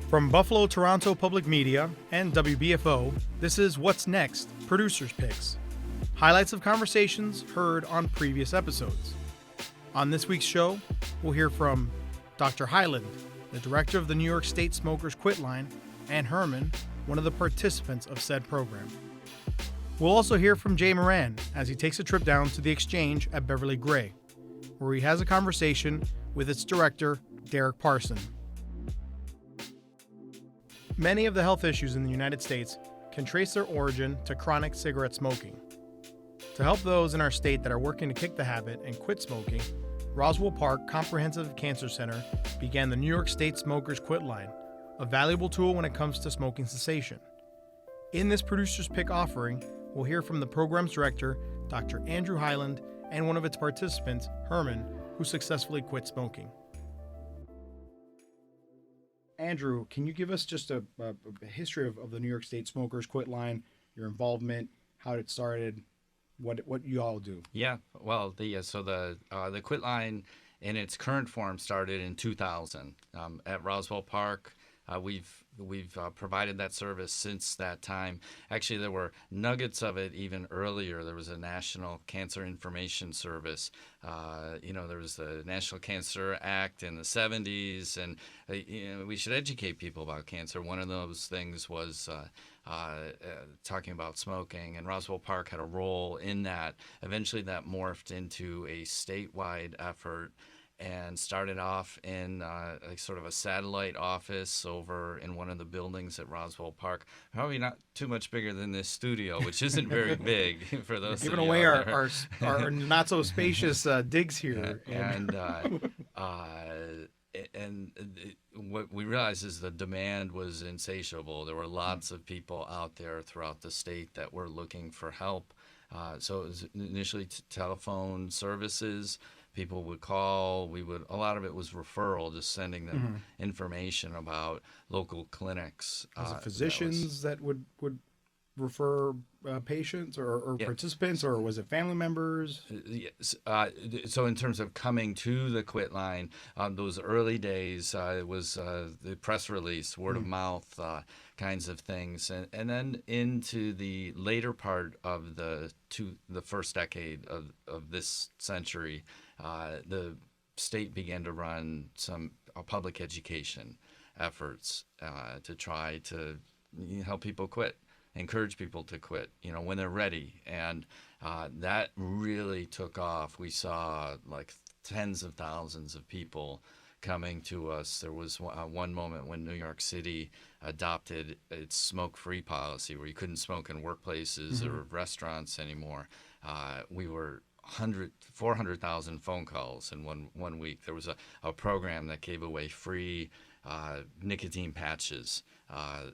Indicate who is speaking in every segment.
Speaker 1: From Buffalo Toronto Public Media and WBFO, this is What's Next, Producers Picks. Highlights of conversations heard on previous episodes. On this week's show, we'll hear from Dr. Hyland, the director of the New York State Smokers Quitline, and Herman, one of the participants of said program. We'll also hear from Jay Moran as he takes a trip down to the exchange at Beverly Gray, where he has a conversation with its director, Derrick Parson. Many of the health issues in the United States can trace their origin to chronic cigarette smoking. To help those in our state that are working to kick the habit and quit smoking, Roswell Park Comprehensive Cancer Center began the New York State Smokers Quitline, a valuable tool when it comes to smoking cessation. In this Producer's Pick offering, we'll hear from the program's director, Dr. Andrew Hyland, and one of its participants, Herman, who successfully quit smoking. Andrew, can you give us just a history of the New York State Smokers Quitline, your involvement, how it started, what you all do?
Speaker 2: Yeah, well, the Quitline in its current form started in 2000 at Roswell Park. We've provided that service since that time. Actually, there were nuggets of it even earlier. There was a National Cancer Information Service. There was the National Cancer Act in the 70s, and we should educate people about cancer. One of those things was talking about smoking, and Roswell Park had a role in that. Eventually, that morphed into a statewide effort and started off in sort of a satellite office over in one of the buildings at Roswell Park. Probably not too much bigger than this studio, which isn't very big for those.
Speaker 1: Giving away our not so spacious digs here.
Speaker 2: And what we realized is the demand was insatiable. There were lots of people out there throughout the state that were looking for help. So it was initially telephone services. People would call. A lot of it was referral, just sending them information about local clinics.
Speaker 1: Was it physicians that would refer patients or participants, or was it family members?
Speaker 2: Yes. So in terms of coming to the Quitline, those early days, it was the press release, word of mouth kinds of things. And then into the later part of the first decade of this century, the state began to run some public education efforts to try to help people quit, encourage people to quit, when they're ready. And that really took off. We saw like tens of thousands of people coming to us. There was one moment when New York City adopted its smoke-free policy where you couldn't smoke in workplaces or restaurants anymore. We were 400,000 phone calls in one week. There was a program that gave away free nicotine patches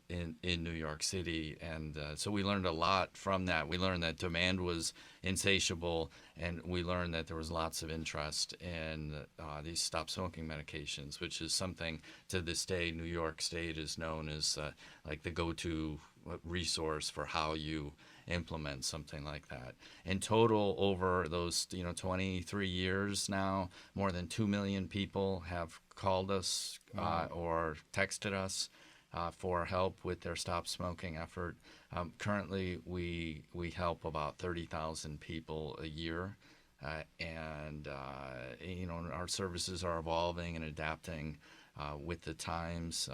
Speaker 2: in New York City, and so we learned a lot from that. We learned that demand was insatiable, and we learned that there was lots of interest in these stop smoking medications, which is something to this day New York State is known as like the go-to resource for how you implement something like that. In total, over those 23 years now, more than 2 million people have called us or texted us for help with their stop smoking effort. Currently, we help about 30,000 people a year, and our services are evolving and adapting with the times,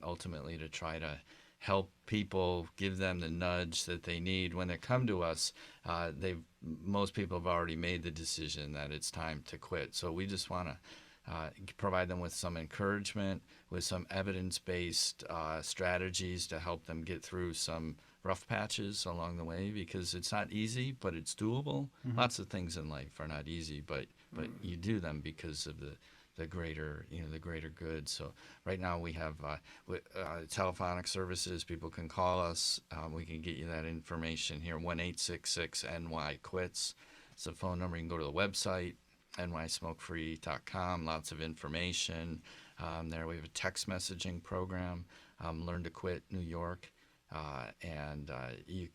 Speaker 2: ultimately to try to help people, give them the nudge that they need. When they come to us, most people have already made the decision that it's time to quit. So we just want to provide them with some encouragement, with some evidence-based strategies to help them get through some rough patches along the way, because it's not easy, but it's doable. Lots of things in life are not easy, but you do them because of the greater good. So right now we have telephonic services. People can call us. We can get you that information here. 1-866-NY-QUITS. It's a phone number. You can go to the website, nysmokefree.com. Lots of information there. We have a text messaging program, Learn to Quit New York, and you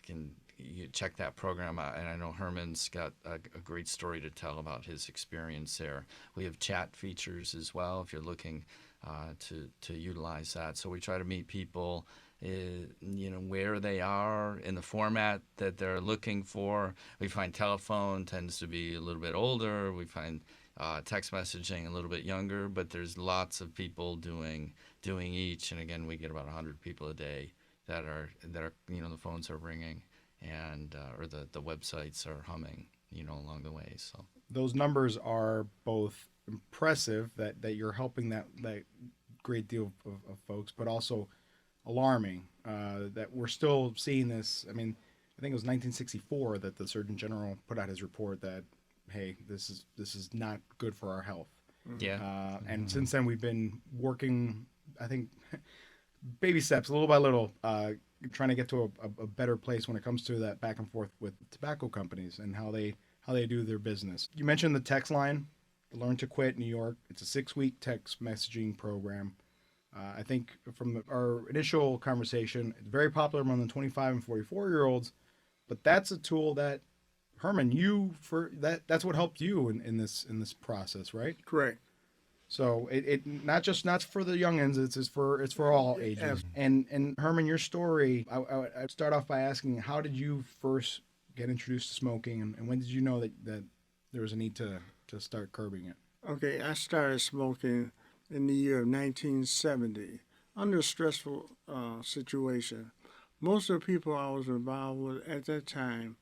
Speaker 2: check that program out. And I know Herman's got a great story to tell about his experience there. We have chat features as well if you're looking to utilize that. So we try to meet people, where they are in the format that they're looking for. We find telephone tends to be a little bit older. We find text messaging a little bit younger, but there's lots of people doing each. And again, we get about 100 people a day that are the phones are ringing and or the websites are humming along the way. So
Speaker 1: those numbers are both impressive that you're helping that great deal of folks, but also alarming that we're still seeing this. I mean, I think it was 1964 that the Surgeon General put out his report that, hey, this is not good for our health.
Speaker 2: Yeah.
Speaker 1: And since then we've been working, I think, baby steps, little by little, trying to get to a better place when it comes to that back and forth with tobacco companies and how they do their business. You mentioned the text line, Learn to Quit New York. It's a 6-week text messaging program. I think from our initial conversation, it's very popular among the 25 and 44-year-olds, but that's a tool that, Herman, that's what helped you in this process, right?
Speaker 3: Correct.
Speaker 1: So it not for the youngins, it's for all ages. And Herman, your story, I'd start off by asking, how did you first get introduced to smoking, and when did you know that there was a need to start curbing it?
Speaker 3: Okay, I started smoking in the year of 1970 under a stressful situation. Most of the people I was involved with at that time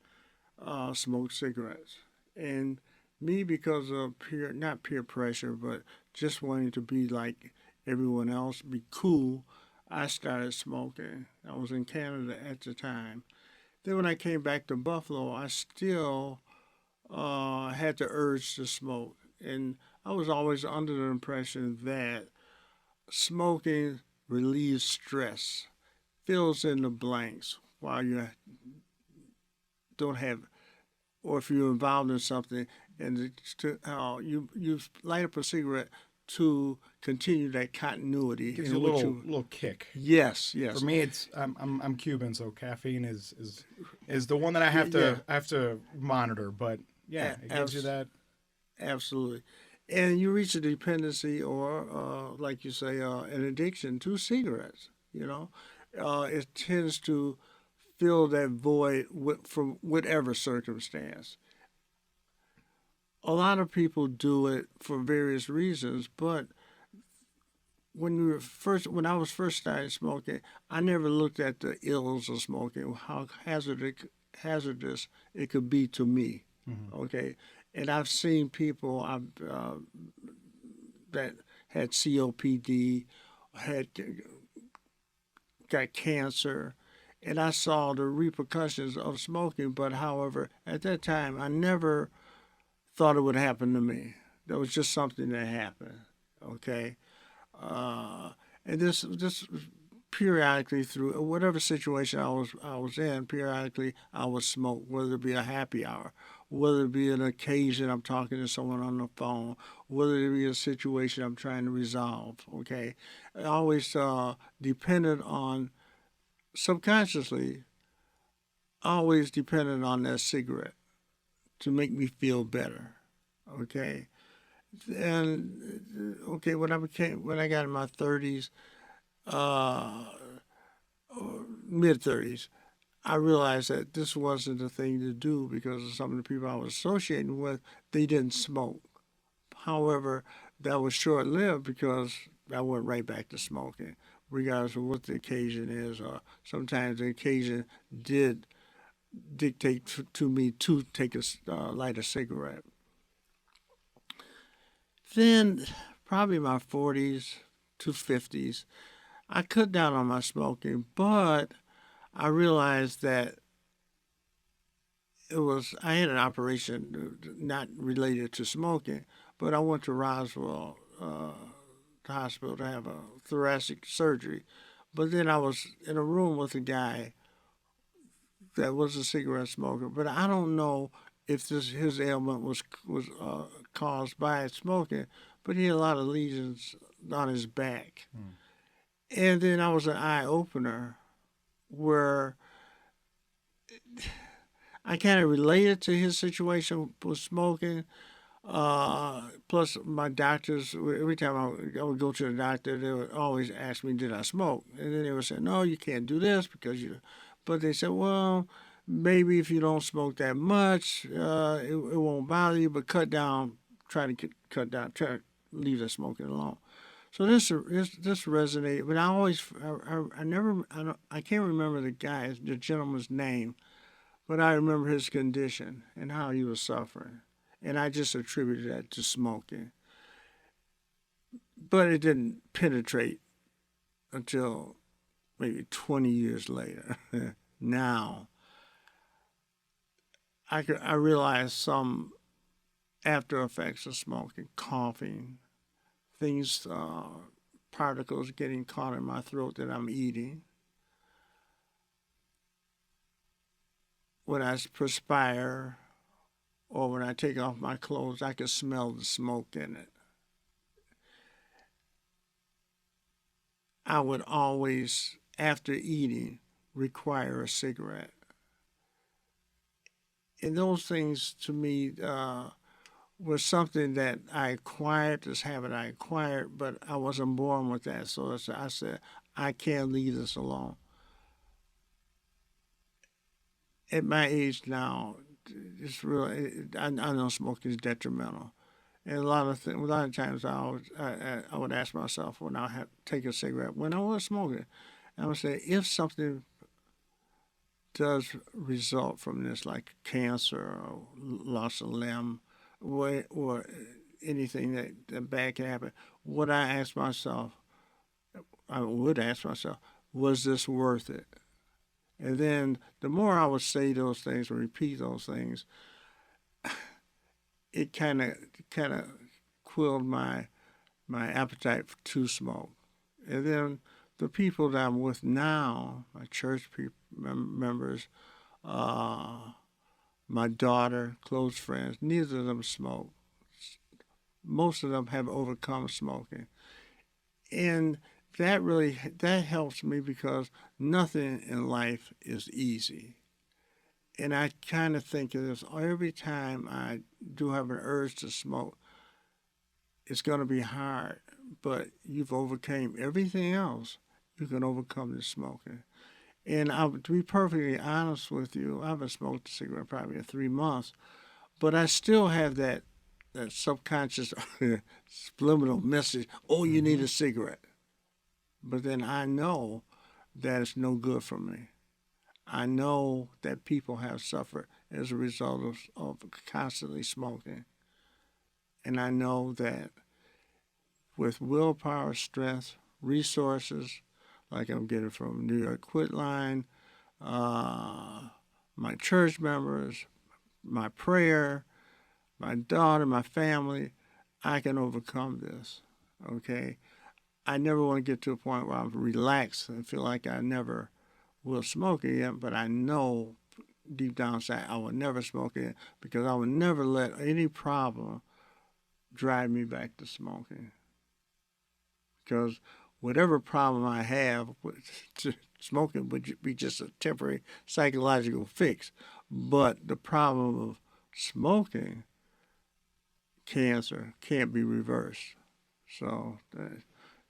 Speaker 3: smoked cigarettes. And me, because of not peer pressure, but just wanting to be like everyone else, be cool, I started smoking. I was in Canada at the time. Then when I came back to Buffalo, I still had the urge to smoke. And I was always under the impression that smoking relieves stress, fills in the blanks while you don't have, or if you're involved in something, and you light up a cigarette to continue that continuity.
Speaker 1: Gives you a little kick.
Speaker 3: Yes.
Speaker 1: For me, it's I'm Cuban, so caffeine is the one that I have to monitor. But yeah, it gives you that.
Speaker 3: Absolutely. And you reach a dependency or, like you say, an addiction to cigarettes, It tends to fill that void from whatever circumstance. A lot of people do it for various reasons, but when I was first started smoking, I never looked at the ills of smoking, how hazardous it could be to me, okay? And I've seen people that had COPD, got cancer, and I saw the repercussions of smoking. But however, at that time, I never thought it would happen to me. That was just something that happened, okay? And this periodically, through whatever situation I was in, periodically I would smoke, whether it be a happy hour, whether it be an occasion I'm talking to someone on the phone, whether it be a situation I'm trying to resolve, okay? I always depended on, subconsciously, always depended on that cigarette to make me feel better, okay? And, okay, when I got in my 30s, mid-30s, I realized that this wasn't the thing to do because of some of the people I was associating with, they didn't smoke. However, that was short-lived because I went right back to smoking, regardless of what the occasion is, or sometimes the occasion did dictate to me to take light a cigarette. Then, probably my 40s to 50s, I cut down on my smoking, but I realized that I had an operation not related to smoking, but I went to Roswell the hospital to have a thoracic surgery. But then I was in a room with a guy that was a cigarette smoker, but I don't know if his ailment was caused by smoking, but he had a lot of lesions on his back. And then I was an eye-opener where I kind of related to his situation with smoking, Plus, my doctors, every time I would go to the doctor, they would always ask me, did I smoke? And then they would say, no, you can't do this because you. But they said, well, maybe if you don't smoke that much, it won't bother you, but cut down, try to cut down, try to leave the smoking alone. So this resonated, but I can't remember the gentleman's name, but I remember his condition and how he was suffering. And I just attributed that to smoking. But it didn't penetrate until maybe 20 years later. Now, I realized some after effects of smoking, coughing, things, particles getting caught in my throat that I'm eating. When I perspire, or when I take off my clothes, I can smell the smoke in it. I would always, after eating, require a cigarette. And those things, to me, was something that I acquired, this habit I acquired, but I wasn't born with that. So I said, I can't leave this alone. At my age now, it's really, I know smoking is detrimental, and a lot of times I would ask myself when I take a cigarette, when I was smoking, I would say, if something does result from this, like cancer or loss of limb, or anything that bad can happen, I would ask myself, was this worth it? And then the more I would say those things or repeat those things, it kind of quelled my appetite to smoke. And then the people that I'm with now, my church members, my daughter, close friends, neither of them smoke. Most of them have overcome smoking. And that helps me because nothing in life is easy. And I kind of think of this every time I do have an urge to smoke, it's going to be hard, but you've overcame everything else. You can overcome the smoking. And to be perfectly honest with you, I haven't smoked a cigarette probably in 3 months, but I still have that subconscious subliminal message, oh, you need a cigarette. But then I know that it's no good for me. I know that people have suffered as a result of constantly smoking. And I know that with willpower, strength, resources, like I'm getting from New York Quitline, my church members, my prayer, my daughter, my family, I can overcome this, okay? I never want to get to a point where I'm relaxed and feel like I never will smoke again, but I know deep down inside I will never smoke again because I will never let any problem drive me back to smoking. Because whatever problem I have, smoking would be just a temporary psychological fix. But the problem of smoking, cancer, can't be reversed. So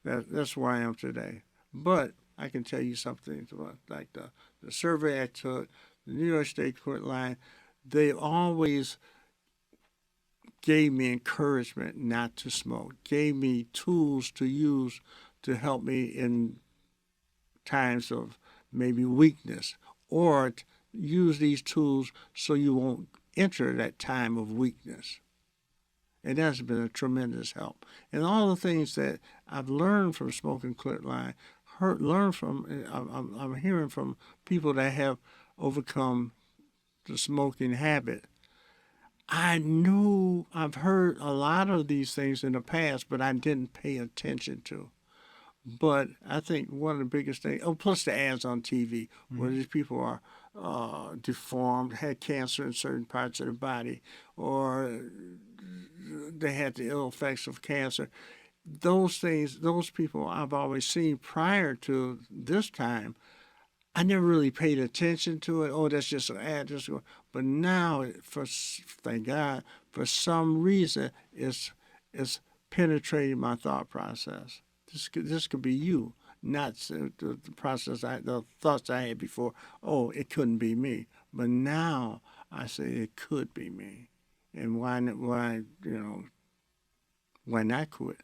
Speaker 3: that's where I am today. But I can tell you something about like the survey I took, the New York State Quitline, they always gave me encouragement not to smoke, gave me tools to use to help me in times of maybe weakness, or use these tools so you won't enter that time of weakness. And that's been a tremendous help. And all the things that I've learned from Smoking Quitline, I'm hearing from people that have overcome the smoking habit. I've heard a lot of these things in the past, but I didn't pay attention to. But I think one of the biggest things, plus the ads on TV, where these people are deformed, had cancer in certain parts of their body, or they had the ill effects of cancer. Those things, those people I've always seen prior to this time, I never really paid attention to it. Oh, that's just an ad. But now, thank God, for some reason, it's penetrating my thought process. This could be you, not the process, the thoughts I had before. Oh, it couldn't be me, but now I say it could be me, and why not quit?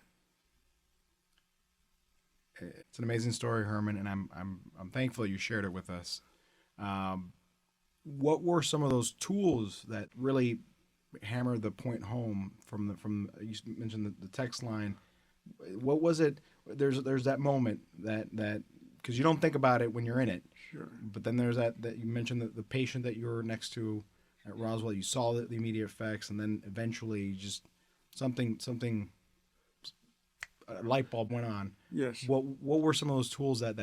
Speaker 4: It's an amazing story, Herman, and I'm thankful you shared it with us. What were some of those tools that really hammered the point home from you mentioned the text line? What was it? There's that moment that because you don't think about it when you're in it.
Speaker 3: Sure.
Speaker 4: But then there's that you mentioned the patient that you were next to at Roswell. You saw the immediate effects, and then eventually just something a light bulb went on.
Speaker 3: Yes.
Speaker 4: What were some of those tools that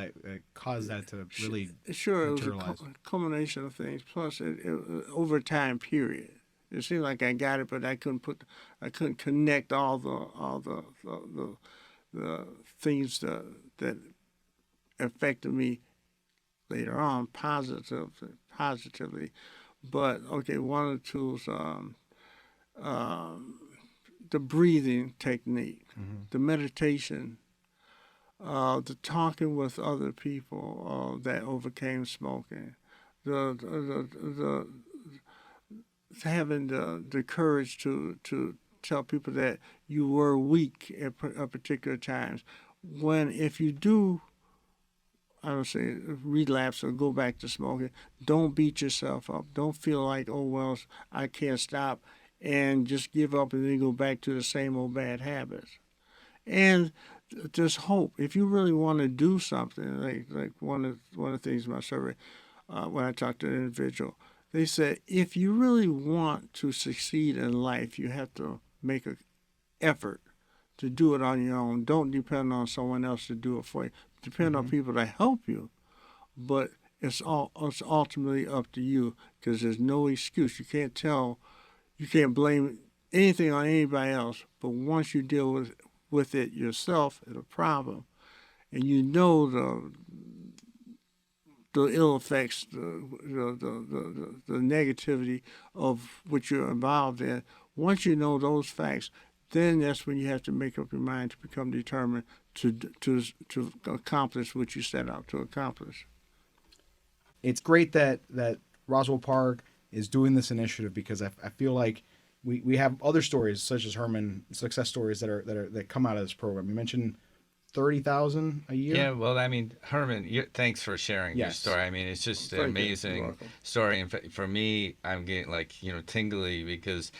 Speaker 4: caused that to really
Speaker 3: sure
Speaker 4: materialize?
Speaker 3: It was a culmination of things. Plus, it over a time period. It seemed like I got it, but I couldn't connect all the things that affected me later on positively. But okay, one of the tools, the breathing technique, the meditation, the talking with other people that overcame smoking, the having the courage to tell people that you were weak at particular times. If you do, I don't say relapse or go back to smoking, don't beat yourself up. Don't feel like, oh, well, I can't stop, and just give up and then go back to the same old bad habits. And just hope. If you really want to do something, like one of the things in my survey, when I talked to an individual, they said, if you really want to succeed in life, you have to make an effort to do it on your own. Don't depend on someone else to do it for you. Depend on people to help you, but it's ultimately up to you, because there's no excuse. You can't blame anything on anybody else. But once you deal with it yourself, it's a problem, and you know the ill effects, the negativity of what you're involved in. Once you know those facts, then that's when you have to make up your mind to become determined to accomplish what you set out to accomplish.
Speaker 4: It's great that Roswell Park is doing this initiative, because I feel like we have other stories such as Herman, success stories that come out of this program. You mentioned 30,000 a year.
Speaker 2: Yeah, well, I mean, Herman, thanks for sharing your story. I mean, it's just an amazing story. And for me, I'm getting tingly, because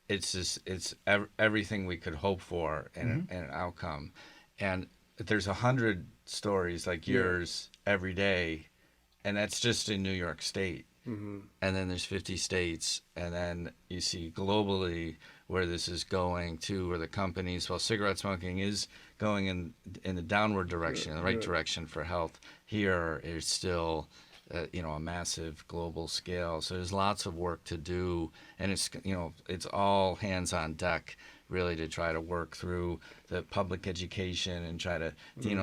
Speaker 2: it's everything we could hope for in an outcome. And there's 100 stories like yours every day, and that's just in New York State. And then there's 50 states, and then you see globally where this is going to, where the companies, while cigarette smoking is going in the downward direction, in the right direction for health, here is still a massive global scale. So there's lots of work to do, and it's all hands on deck, really, to try to work through the public education and try to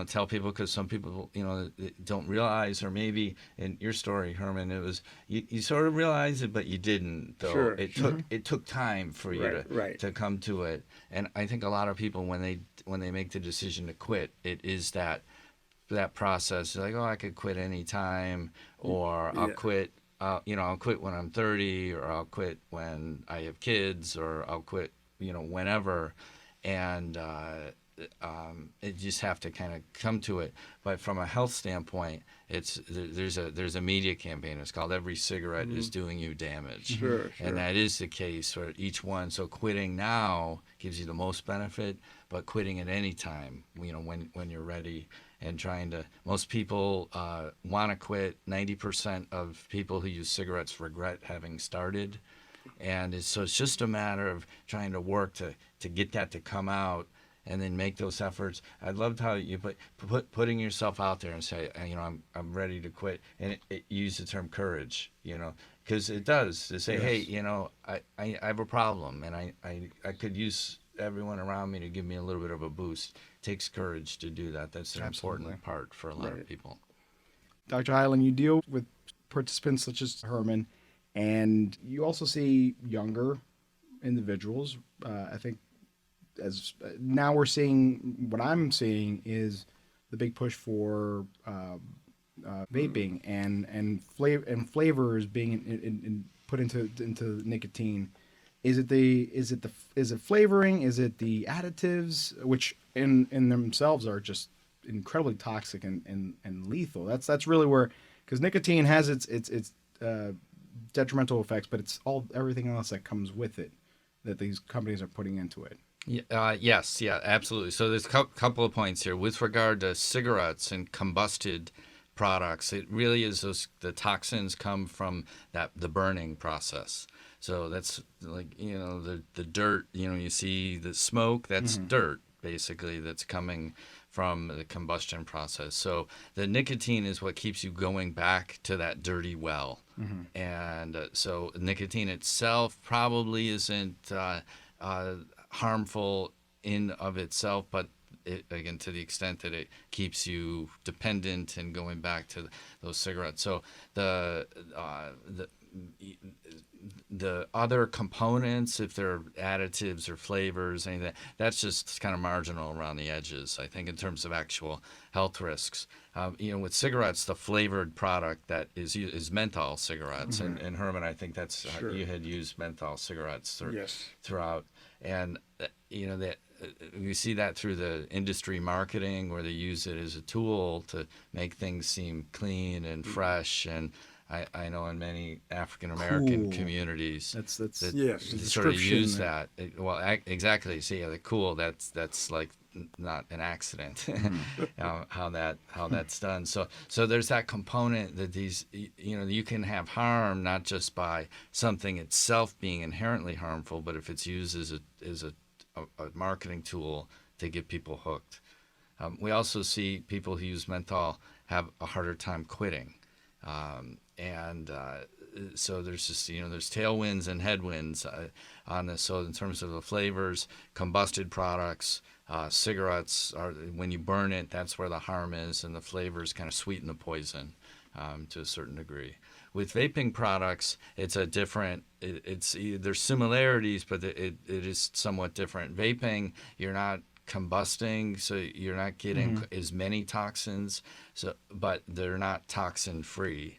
Speaker 2: tell people, because some people don't realize, or maybe in your story, Herman, it was you sort of realized it, but you didn't, though.
Speaker 3: Sure.
Speaker 2: It took time for you to come to it. And I think a lot of people, when they make the decision to quit, it is that process. Like, oh, I could quit any time, or I'll quit I'll quit when I'm 30, or I'll quit when I have kids, or I'll quit whenever, and it just have to kind of come to it. But from a health standpoint, there's a media campaign. It's called "Every Cigarette is Doing You Damage," and that is the case for each one. So quitting now gives you the most benefit, but quitting at any time, when you're ready. And most people want to quit. 90% of people who use cigarettes regret having started. And so it's just a matter of trying to work to get that to come out, and then make those efforts. I loved how you putting yourself out there and say, I'm ready to quit, and it use the term courage, because it does, to say, hey, I have a problem, and I could use everyone around me to give me a little bit of a boost. It takes courage to do that. That's an important part for a lot of people.
Speaker 4: Dr. Hyland, you deal with participants such as Herman, and you also see younger individuals. I think as now we're seeing, what I'm seeing is the big push for vaping and flavors being put into nicotine. Is it flavoring? Is it the additives, which in themselves are just incredibly toxic and lethal? That's really where, because nicotine has its detrimental effects, but it's everything else that comes with it that these companies are putting into it.
Speaker 2: Yes, yeah, absolutely. So there's a couple of points here with regard to cigarettes and combusted products. It really is the toxins come from the burning process. So that's like, the dirt, you see the smoke, that's dirt basically that's coming from the combustion process. So the nicotine is what keeps you going back to that dirty well. And so nicotine itself probably isn't harmful in of itself, but again, to the extent that it keeps you dependent and going back to those cigarettes. So the other components, if they're additives or flavors, anything, that's just kind of marginal around the edges, I think, in terms of actual health risks. With cigarettes, the flavored product that is menthol cigarettes. And Herman, I think that's you had used menthol cigarettes throughout. And, that we see that through the industry marketing where they use it as a tool to make things seem clean and fresh. And I know in many African American communities
Speaker 4: that's
Speaker 2: sort of use that. Exactly. See, the cool. That's like not an accident. how that's done. So there's that component that these you can have harm not just by something itself being inherently harmful, but if it's used as a marketing tool to get people hooked. We also see people who use menthol have a harder time quitting. So there's just, there's tailwinds and headwinds on this. So in terms of the flavors, combusted products, cigarettes, when you burn it, that's where the harm is, and the flavors kind of sweeten the poison to a certain degree. With vaping products, it's a different. There's similarities, but it is somewhat different. Vaping, you're not combusting, so you're not getting as many toxins. But they're not toxin free.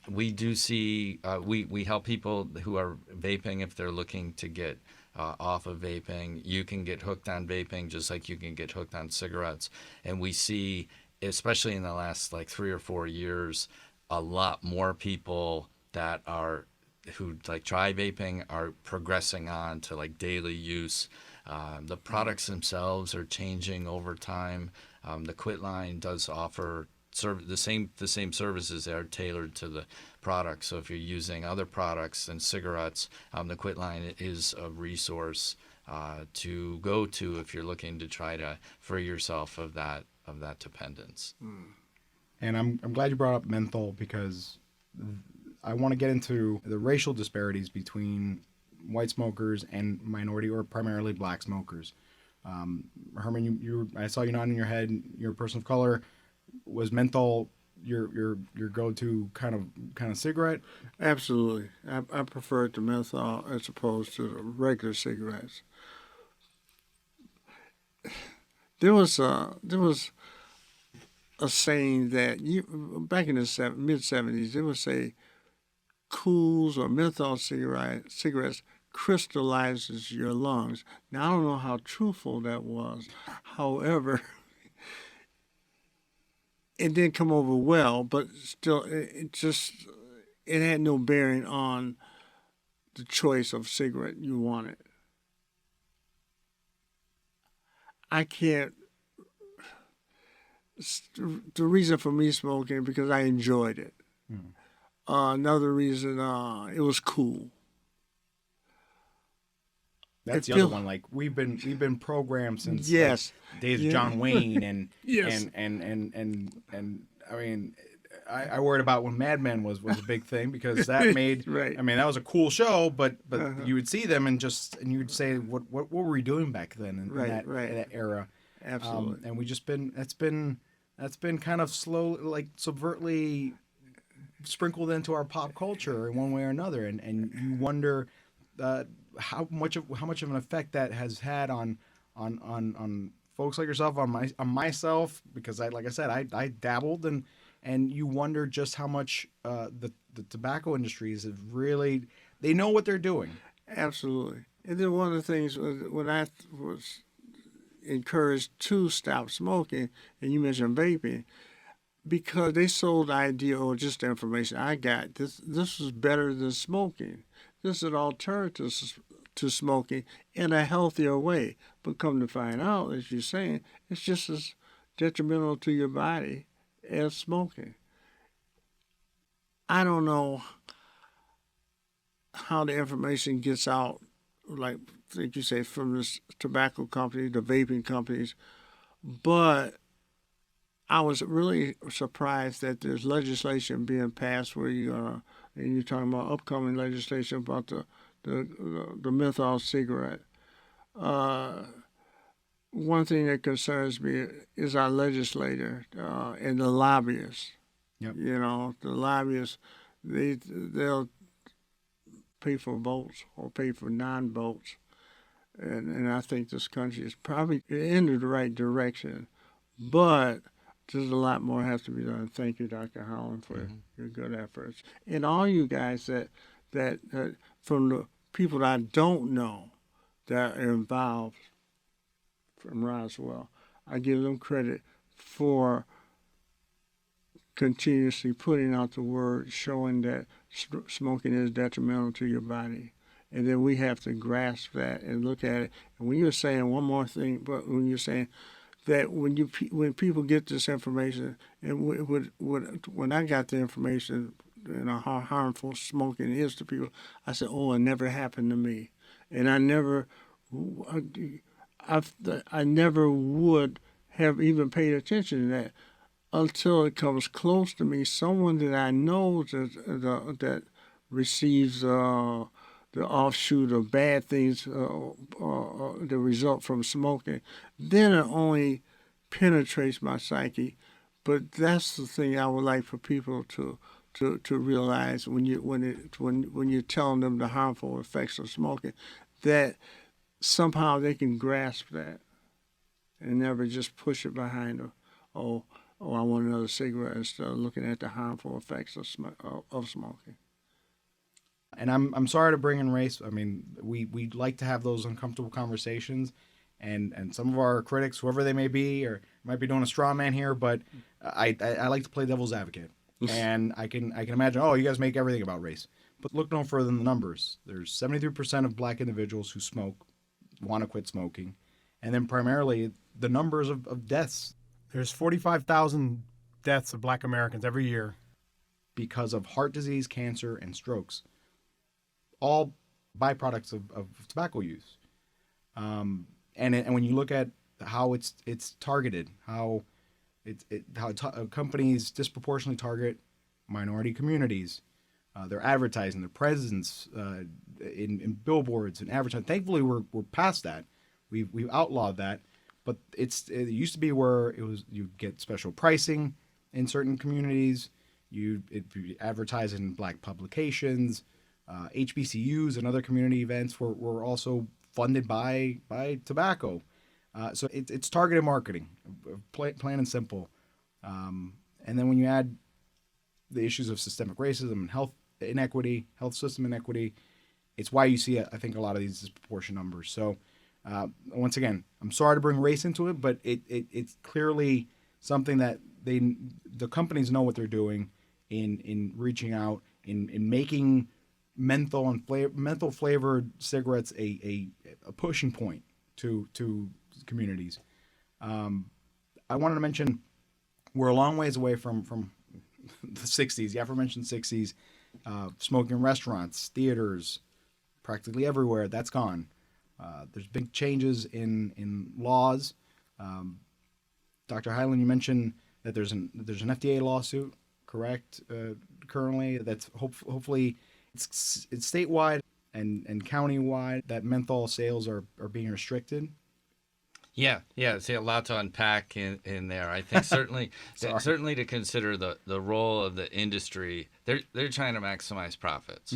Speaker 2: We do see we help people who are vaping if they're looking to get off of vaping. You can get hooked on vaping just like you can get hooked on cigarettes, and we see, especially in the last 3 or 4 years, a lot more people who try vaping are progressing on to daily use. The products themselves are changing over time. The Quitline does offer the same services that are tailored to the product. So if you're using other products than cigarettes, the Quitline is a resource to go to if you're looking to try to free yourself of that dependence.
Speaker 4: And I'm glad you brought up menthol, because I want to get into the racial disparities between white smokers and minority or primarily black smokers. Herman, I saw you nodding your head. You're a person of color. Was menthol your go-to kind of cigarette?
Speaker 3: Absolutely. I prefer it to menthol as opposed to the regular cigarettes. There was a saying that back in the mid-70s, they would say Cools or menthol cigarettes crystallizes your lungs. Now, I don't know how truthful that was. However, it didn't come over well, but still, it had no bearing on the choice of cigarette you wanted. I can't. The reason for me smoking, because I enjoyed it. Another reason, it was cool.
Speaker 4: That's the other one. We've been programmed since days of John Wayne and and I mean, I worried about when Mad Men was a big thing, because that made
Speaker 3: right.
Speaker 4: I mean, that was a cool show, but you would see them and you'd say, what were we doing back then in that era?
Speaker 3: Absolutely.
Speaker 4: And we just that's been kind of slow, subvertly sprinkled into our pop culture in one way or another, and you wonder how much of an effect that has had on folks like yourself, on myself, because like I said, I dabbled, and you wonder just how much the tobacco industries have really, they know what they're doing.
Speaker 3: Absolutely. And then one of the things when I was encouraged to stop smoking, and you mentioned vaping, because they sold the idea or just the information I got, this is better than smoking. This is an alternative to smoking in a healthier way. But come to find out, as you're saying, it's just as detrimental to your body as smoking. I don't know how the information gets out, like you say, from the tobacco company, the vaping companies, but I was really surprised that there's legislation being passed where and you're talking about upcoming legislation about the menthol cigarette. One thing that concerns me is our legislator and the lobbyists.
Speaker 4: Yep.
Speaker 3: You know, the lobbyists, they'll pay for votes or pay for non-votes. And I think this country is probably in the right direction. But there's a lot more has to be done. Thank you, Dr. Hyland, for your good efforts. And all you guys that from the people that I don't know that are involved from Roswell, I give them credit for continuously putting out the word, showing that smoking is detrimental to your body. And then we have to grasp that and look at it. And when you're saying one more thing, but when you're saying that when people get this information, and when I got the information, you know, how harmful smoking is to people, I said, oh, it never happened to me. And I never would have even paid attention to that until it comes close to me, someone that I know that receives the offshoot of bad things that result from smoking, then it only penetrates my psyche. But that's the thing I would like for people to realize when you're telling them the harmful effects of smoking, that somehow they can grasp that and never just push it behind them. Oh, I want another cigarette, instead of looking at the harmful effects of smoking.
Speaker 4: And I'm sorry to bring in race. I mean, we like to have those uncomfortable conversations, and some of our critics, whoever they may be, or might be doing a straw man here, but I like to play devil's advocate. And I can imagine, oh, you guys make everything about race. But look no further than the numbers. There's 73% of black individuals who smoke, want to quit smoking. And then primarily the numbers of deaths.
Speaker 1: There's 45,000 deaths of black Americans every year
Speaker 4: because of heart disease, cancer, and strokes. All byproducts of tobacco use. And when you look at how it's targeted, how companies disproportionately target minority communities, their advertising, their presence in billboards and advertising. Thankfully, we're past that. We've outlawed that, but it used to be where you get special pricing in certain communities. You advertise in black publications. HBCUs and other community events were also funded by tobacco. So it's targeted marketing, plain and simple. And then when you add the issues of systemic racism and health inequity, health system inequity, it's why you see, I think, a lot of these disproportionate numbers. So once again, I'm sorry to bring race into it, but it's clearly something that the companies know what they're doing in reaching out, in making menthol and menthol flavored cigarettes a pushing point to communities. I wanted to mention we're a long ways away from the 60s, the aforementioned 60s, smoking in restaurants, theaters, practically everywhere. That's gone. There's big changes in laws. Dr. Hyland, you mentioned that there's an FDA lawsuit, correct? Currently, that's hopefully it's statewide and countywide that menthol sales are being restricted.
Speaker 2: Yeah. See, a lot to unpack in there. I think certainly,
Speaker 4: Sorry.
Speaker 2: certainly to consider the role of the industry. They're trying to maximize profits.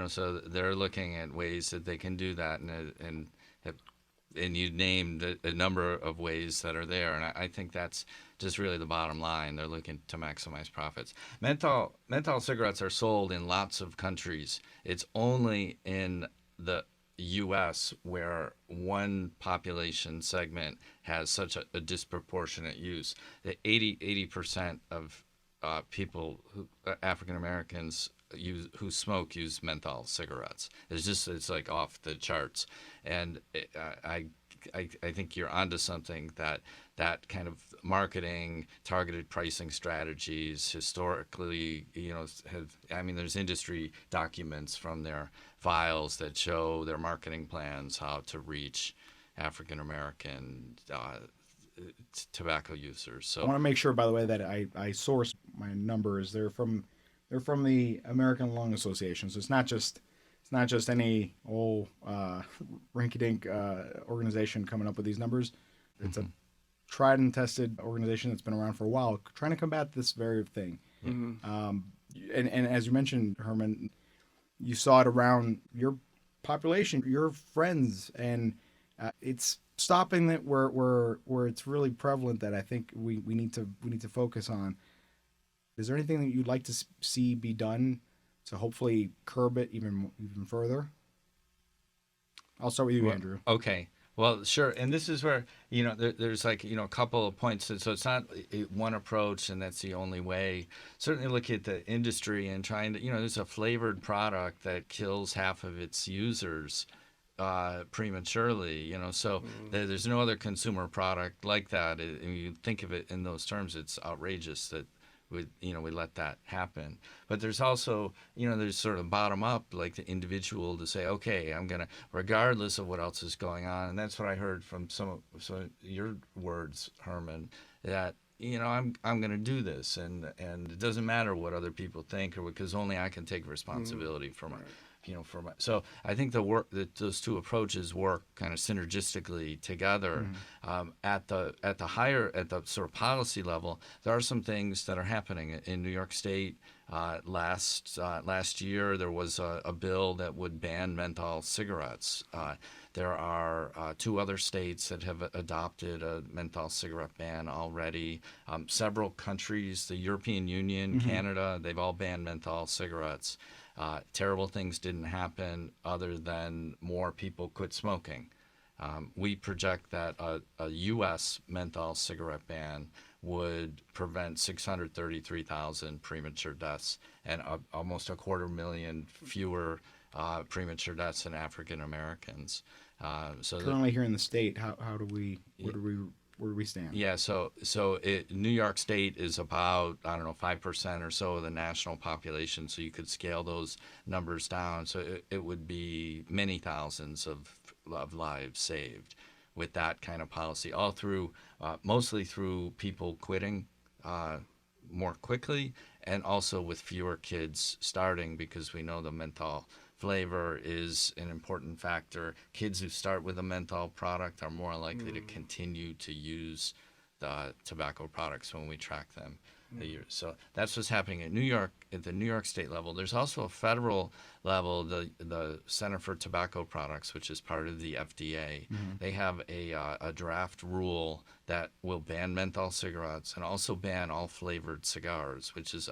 Speaker 2: So they're looking at ways that they can do that, and you named a number of ways that are there, and I think that's just really the bottom line. They're looking to maximize profits. Menthol cigarettes are sold in lots of countries. It's only in the U.S. where one population segment has such a disproportionate use. That 80% of people, African Americans, who smoke use menthol cigarettes. It's like off the charts, and I think you're onto something. That kind of marketing, targeted pricing strategies historically, there's industry documents from their files that show their marketing plans, how to reach African American tobacco users. So
Speaker 4: I want to make sure, by the way, that I source my numbers. They're from the American Lung Association, so it's not just any old rinky-dink organization coming up with these numbers. It's a tried and tested organization that's been around for a while, trying to combat this very thing. And as you mentioned, Herman, you saw it around your population, your friends, and it's stopping that where it's really prevalent that I think we need to focus on. Is there anything that you'd like to see be done to hopefully curb it even further? I'll start with you, Andrew.
Speaker 2: Okay. Well, sure. And this is where, there's a couple of points. So it's not one approach and that's the only way. Certainly look at the industry and trying to, there's a flavored product that kills half of its users prematurely, so there's no other consumer product like that. And you think of it in those terms, it's outrageous that we let that happen. But there's also, there's sort of bottom up, like the individual to say, okay, I'm going to, regardless of what else is going on. And that's what I heard from some of your words, Herman, that, I'm going to do this. And it doesn't matter what other people think, or because only I can take responsibility for my, so I think that those two approaches work kind of synergistically together. At the sort of policy level, there are some things that are happening in New York State. Last year, there was a bill that would ban menthol cigarettes. There are 2 other states that have adopted a menthol cigarette ban already. Several countries, the European Union, Canada, they've all banned menthol cigarettes. Terrible things didn't happen other than more people quit smoking. We project that a U.S. menthol cigarette ban would prevent 633,000 premature deaths and almost 250,000 fewer premature deaths in African Americans. So
Speaker 4: currently here in the state, where do we stand?
Speaker 2: Yeah, so New York State is about 5% or so of the national population. So you could scale those numbers down. So it would be many thousands of lives saved with that kind of policy, all through mostly through people quitting more quickly, and also with fewer kids starting, because we know the menthol flavor is an important factor. Kids who start with a menthol product are more likely to continue to use the tobacco products when we track them a year. So that's what's happening in New York, at the New York State level. There's also a federal level, the Center for Tobacco Products, which is part of the FDA. They have a draft rule that will ban menthol cigarettes and also ban all flavored cigars, which is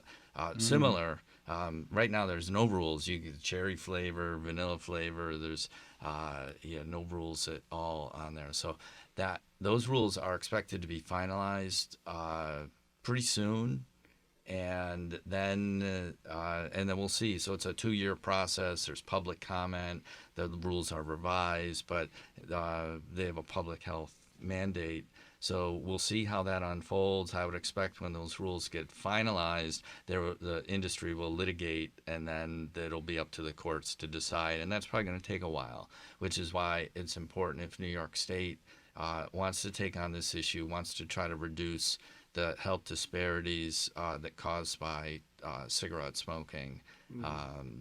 Speaker 2: similar. Right now, there's no rules. You get cherry flavor, vanilla flavor. There's no rules at all on there. So those rules are expected to be finalized pretty soon, and then we'll see. So it's a 2-year process. There's public comment. The rules are revised, but they have a public health mandate. So we'll see how that unfolds. I would expect when those rules get finalized, the industry will litigate, and then it'll be up to the courts to decide. And that's probably going to take a while, which is why it's important if New York State wants to take on this issue, wants to try to reduce the health disparities that caused by cigarette smoking,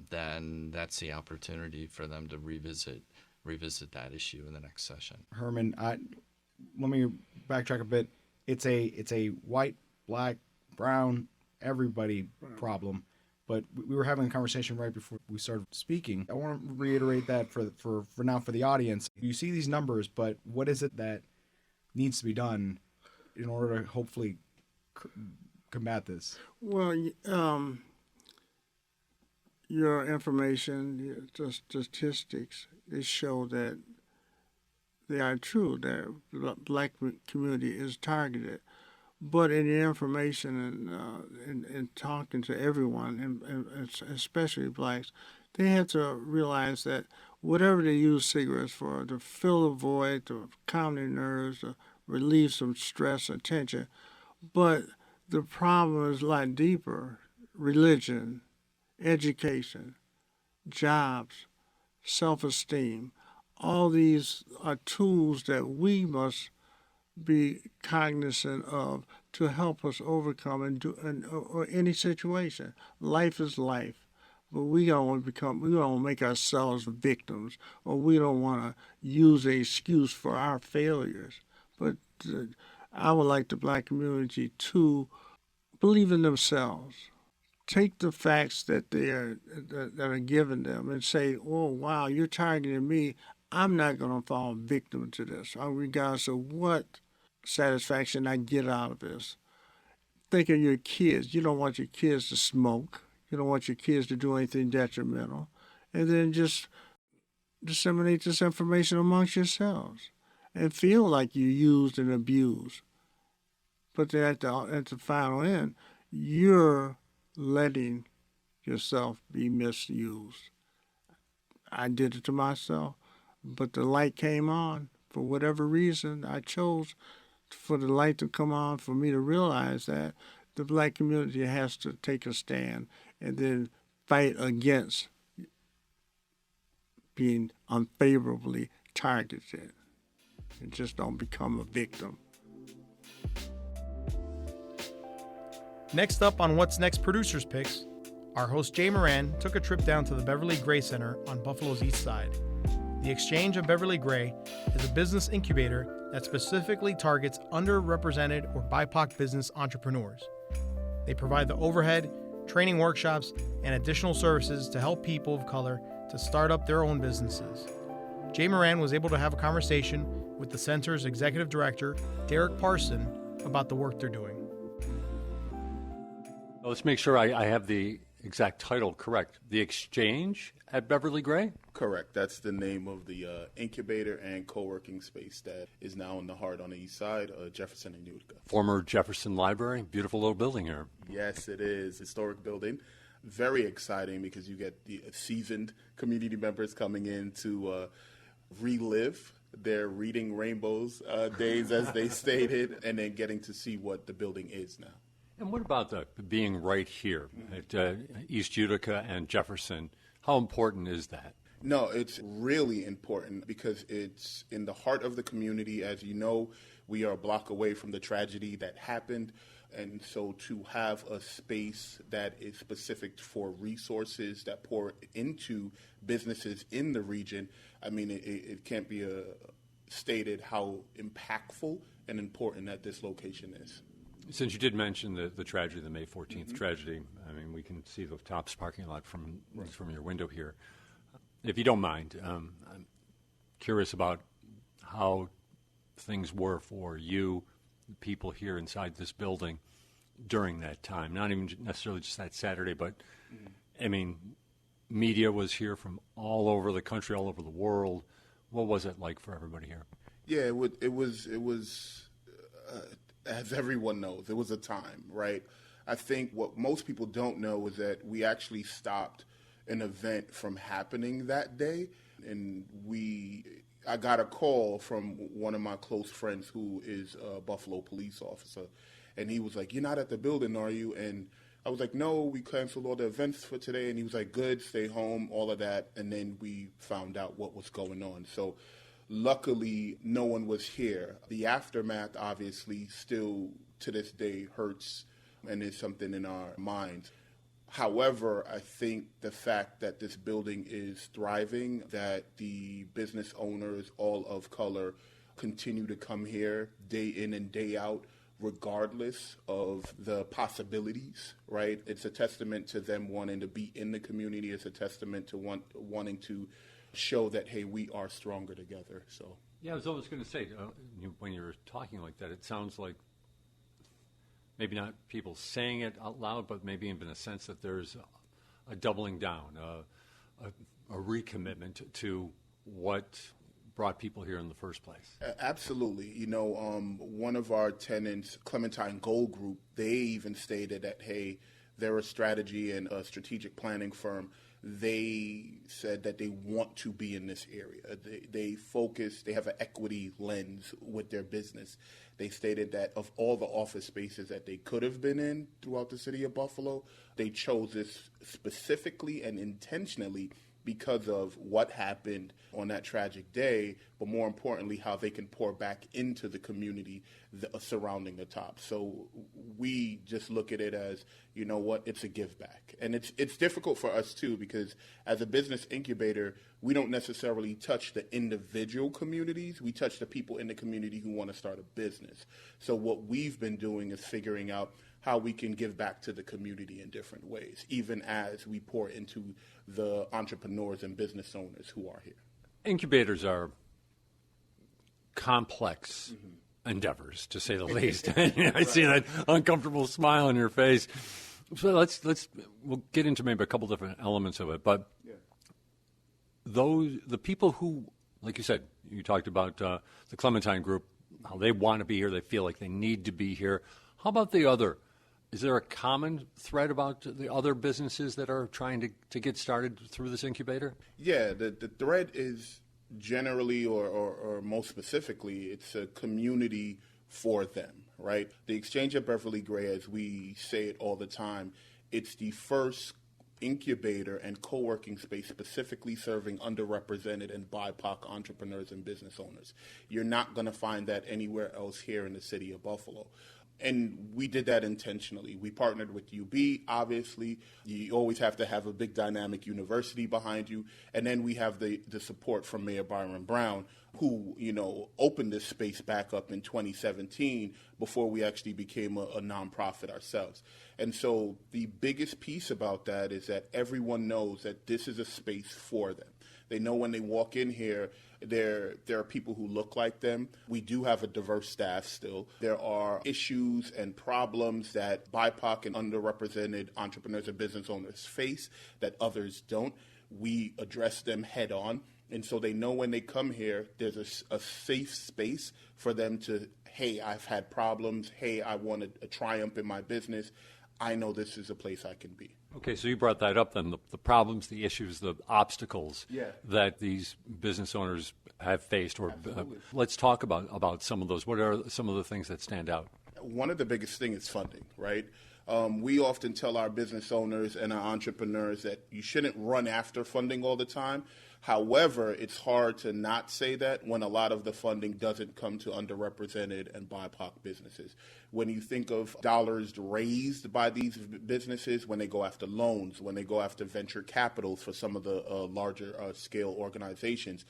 Speaker 2: then that's the opportunity for them to revisit that issue in the next session.
Speaker 4: Herman, let me backtrack a bit. It's a white, black, brown, everybody problem. But we were having a conversation right before we started speaking. I want to reiterate that for now for the audience. You see these numbers, but what is it that needs to be done in order to hopefully combat this?
Speaker 3: Well, your information, the statistics, they show that they are true, that the black community is targeted. But in the information and talking to everyone, and especially blacks, they have to realize that whatever they use cigarettes for, to fill a void, to calm their nerves, to relieve some stress or tension, but the problem is a lot deeper. Religion, education, jobs, self-esteem, all these are tools that we must be cognizant of to help us overcome or any situation. Life is life, but we don't want to make ourselves victims, or we don't want to use an excuse for our failures. But I would like the black community to believe in themselves. Take the facts that that are given them and say, "Oh wow, you're targeting me. I'm not going to fall victim to this, regardless of what satisfaction I get out of this." Think of your kids. You don't want your kids to smoke. You don't want your kids to do anything detrimental. And then just disseminate this information amongst yourselves and feel like you used and abused. But then at the final end, you're letting yourself be misused. I did it to myself, but the light came on. For whatever reason, I chose for the light to come on, for me to realize that the black community has to take a stand and then fight against being unfavorably targeted, and just don't become a victim.
Speaker 1: Next up on What's Next Producers Picks, our host Jay Moran took a trip down to the Beverly Gray Center on Buffalo's East Side. The Exchange of Beverly Gray is a business incubator that specifically targets underrepresented or BIPOC business entrepreneurs. They provide the overhead, training workshops, and additional services to help people of color to start up their own businesses. Jay Moran was able to have a conversation with the center's executive director, Derrick Parson, about the work they're doing.
Speaker 5: Let's make sure I have the exact title correct. The Exchange at Beverly Gray?
Speaker 6: Correct. That's the name of the incubator and co-working space that is now in the heart on the east side of Jefferson and Utica.
Speaker 5: Former Jefferson Library. Beautiful little building here.
Speaker 6: Yes, it is. Historic building. Very exciting because you get the seasoned community members coming in to relive their reading rainbows days, as they stated, and then getting to see what the building is now.
Speaker 5: And what about being right here at East Utica and Jefferson? How important is that?
Speaker 6: No, it's really important because it's in the heart of the community. As you know, we are a block away from the tragedy that happened. And so to have a space that is specific for resources that pour into businesses in the region, I mean, it can't be stated how impactful and important that this location is.
Speaker 5: Since you did mention the tragedy, the May 14th tragedy, I mean, we can see the Tops parking lot from your window here. If you don't mind, I'm curious about how things were for you, people here inside this building during that time. Not even necessarily just that Saturday, but, I mean, media was here from all over the country, all over the world. What was it like for everybody here?
Speaker 6: Yeah, it was as everyone knows, it was a time, right? I think what most people don't know is that we actually stopped an event from happening that day. And I got a call from one of my close friends who is a Buffalo police officer. And he was like, "You're not at the building, are you?" And I was like, "No, we canceled all the events for today." And he was like, "Good, stay home," all of that. And then we found out what was going on. So luckily, no one was here. The aftermath, obviously, still to this day hurts and is something in our minds. However, I think the fact that this building is thriving, that the business owners, all of color, continue to come here day in and day out, regardless of the possibilities, right? It's a testament to them wanting to be in the community. It's a testament to wanting to show that, hey, we are stronger together. So.
Speaker 5: Yeah, I was always going to say, when you're talking like that, it sounds like maybe not people saying it out loud, but maybe even a sense that there's a doubling down, a recommitment to what brought people here in the first place.
Speaker 6: Absolutely. One of our tenants, Clementine Gold Group, they even stated that, hey, they're a strategy and a strategic planning firm. They said that they want to be in this area. They focus, they have an equity lens with their business. They stated that of all the office spaces that they could have been in throughout the city of Buffalo, they chose this specifically and intentionally because of what happened on that tragic day, but more importantly, how they can pour back into the community surrounding the top. So we just look at it as, you know what, it's a give back. And it's difficult for us too, because as a business incubator, we don't necessarily touch the individual communities. We touch the people in the community who want to start a business. So what we've been doing is figuring out how we can give back to the community in different ways, even as we pour into the entrepreneurs and business owners who are here.
Speaker 5: Incubators are complex endeavors, to say the least. I see that uncomfortable smile on your face. So we'll get into maybe a couple different elements of it, but the people who, like you said, you talked about the Clementine Group, how they want to be here, they feel like they need to be here. How about the other? Is there a common thread about the other businesses that are trying to get started through this incubator?
Speaker 6: Yeah, the thread is generally or most specifically, it's a community for them, right? The Exchange at Beverly Gray, as we say it all the time, it's the first incubator and co-working space specifically serving underrepresented and BIPOC entrepreneurs and business owners. You're not going to find that anywhere else here in the city of Buffalo. And we did that intentionally. We partnered with UB, obviously. You always have to have a big dynamic university behind you. And then we have the support from Mayor Byron Brown, who, opened this space back up in 2017 before we actually became a nonprofit ourselves. And so the biggest piece about that is that everyone knows that this is a space for them. They know when they walk in here, there are people who look like them. We do have a diverse staff still. There are issues and problems that BIPOC and underrepresented entrepreneurs and business owners face that others don't. We address them head on. And so they know when they come here, there's a safe space for them to, hey, I've had problems. Hey, I want a triumph in my business. I know this is a place I can be.
Speaker 5: Okay, so you brought that up then, the problems, the issues, the obstacles that these business owners have faced. Or let's talk about some of those. What are some of the things that stand out?
Speaker 6: One of the biggest things is funding, right? We often tell our business owners and our entrepreneurs that you shouldn't run after funding all the time. However, it's hard to not say that when a lot of the funding doesn't come to underrepresented and BIPOC businesses. When you think of dollars raised by these businesses, when they go after loans, when they go after venture capital for some of the larger scale organizations,